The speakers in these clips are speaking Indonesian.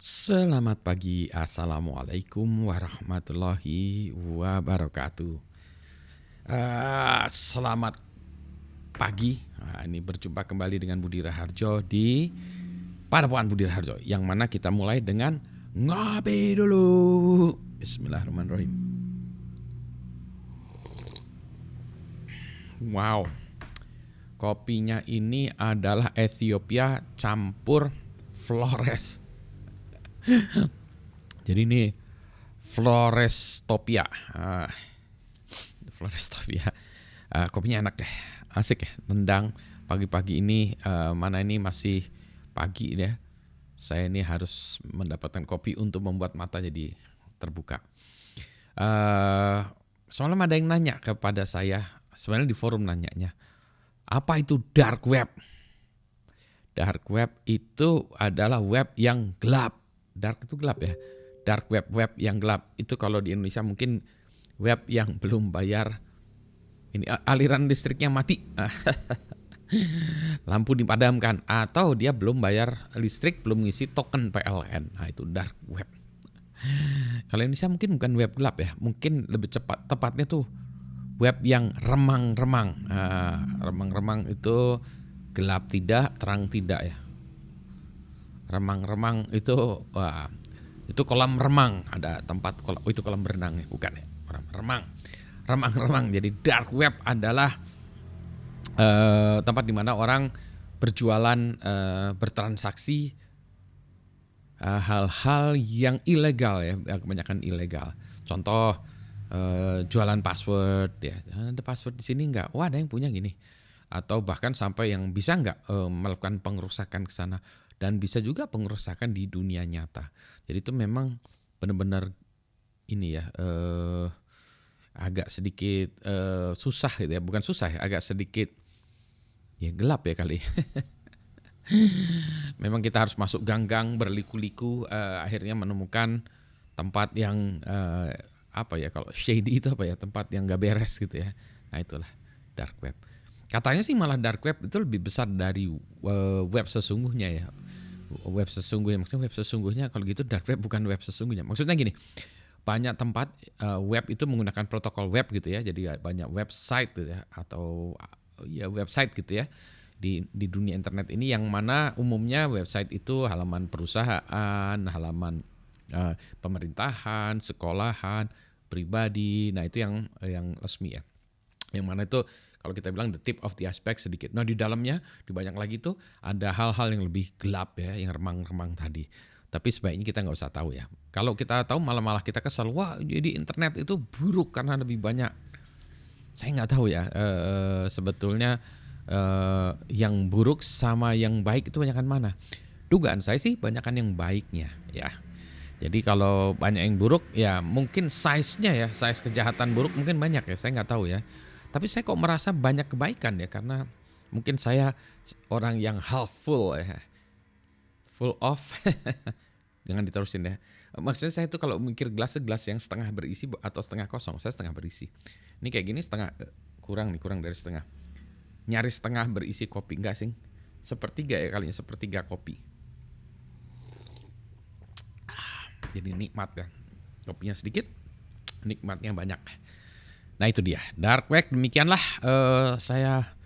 Selamat pagi, Assalamualaikum warahmatullahi wabarakatuh. Selamat pagi. Ini berjumpa kembali dengan Budi Raharjo di Padepokan Budi Raharjo, yang mana kita mulai dengan ngopi dulu. Bismillahirrahmanirrahim. Wow, kopinya ini adalah Ethiopia campur Flores. Jadi ini Florestopia. Florestopia. Kopinya enak ya, asik ya, nendang pagi-pagi ini. Mana ini masih pagi ya. Saya ini harus mendapatkan kopi untuk membuat mata jadi terbuka. Semalam ada yang nanya kepada saya, sebenarnya di forum nanyanya, apa itu dark web? Dark web itu adalah web yang gelap. Dark itu gelap ya. Dark web, web yang gelap. Itu kalau di Indonesia mungkin web yang belum bayar ini aliran listriknya mati. Lampu dipadamkan atau dia belum bayar listrik, belum ngisi token PLN. Nah, itu dark web. Kalau Indonesia mungkin bukan web gelap ya. Mungkin lebih tepatnya tuh web yang remang-remang. Remang-remang itu gelap tidak, terang tidak ya. Remang-remang itu kolam remang, ada tempat itu kolam berenang ya, bukan ya, remang-remang. Jadi dark web adalah tempat di mana orang berjualan, bertransaksi hal-hal yang ilegal ya, kebanyakan ilegal. Contoh jualan password ya, ada password di sini nggak? Wah, ada yang punya gini. Atau bahkan sampai yang bisa nggak melakukan pengerusakan ke sana. Dan bisa juga pengerusakan di dunia nyata. Jadi itu memang benar-benar ini ya, agak sedikit susah gitu ya. Bukan susah ya, agak sedikit ya gelap ya kali. Memang kita harus masuk gang-gang berliku-liku, akhirnya menemukan tempat yang apa ya, kalau shady itu apa ya, tempat yang gak beres gitu ya. Nah, itulah dark web. Katanya sih malah dark web itu lebih besar dari web sesungguhnya ya. Web sesungguhnya, maksudnya web sesungguhnya kalau gitu dark web bukan web sesungguhnya. Maksudnya gini, banyak tempat web itu menggunakan protokol web gitu ya. Jadi banyak website gitu ya, atau ya website gitu ya di dunia internet ini, yang mana umumnya website itu halaman perusahaan, halaman pemerintahan, sekolahan, pribadi. Nah, itu yang resmi ya. Yang mana itu kalau kita bilang the tip of the iceberg sedikit. Nah, di dalamnya, di banyak lagi tuh ada hal-hal yang lebih gelap ya, yang remang-remang tadi. Tapi sebaiknya kita nggak usah tahu ya. Kalau kita tahu malah kita kesal. Wah, jadi internet itu buruk karena lebih banyak. Saya nggak tahu ya. Sebetulnya yang buruk sama yang baik itu banyakan mana? Dugaan saya sih banyakan yang baiknya ya. Jadi kalau banyak yang buruk ya mungkin size-nya ya, size kejahatan buruk mungkin banyak ya. Saya nggak tahu ya. Tapi saya kok merasa banyak kebaikan ya, karena mungkin saya orang yang half full ya. Full of. Jangan diterusin ya. Maksudnya saya itu kalau mikir gelas yang setengah berisi atau setengah kosong, saya setengah berisi. Ini kayak gini setengah kurang dari setengah. Nyaris setengah berisi kopi, enggak sih? Sepertiga ya kalinya, sepertiga kopi. Jadi nikmat ya. Kopinya sedikit, nikmatnya banyak. Nah, itu dia dark web. Demikianlah saya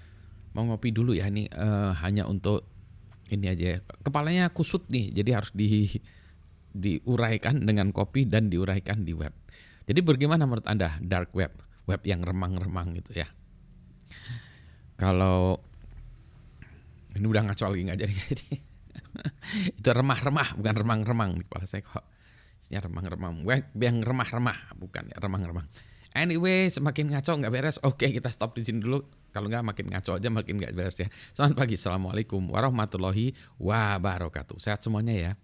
mau ngopi dulu ya, ini hanya untuk ini aja ya. Kepalanya kusut nih, jadi harus diuraikan dengan kopi dan diuraikan di web. Jadi bagaimana menurut Anda dark web, web yang remang-remang gitu ya? Kalau ini udah ngaco lagi, nggak jadi. Itu remah-remah, bukan remang-remang. Di kepala saya kok isinya remang-remang. Web yang remah-remah, bukan ya, remang-remang. Anyway, semakin ngaco nggak beres. Oke, kita stop di sini dulu. Kalau nggak makin ngaco aja, makin nggak beres ya. Selamat pagi, assalamualaikum warahmatullahi wabarakatuh. Sehat semuanya ya.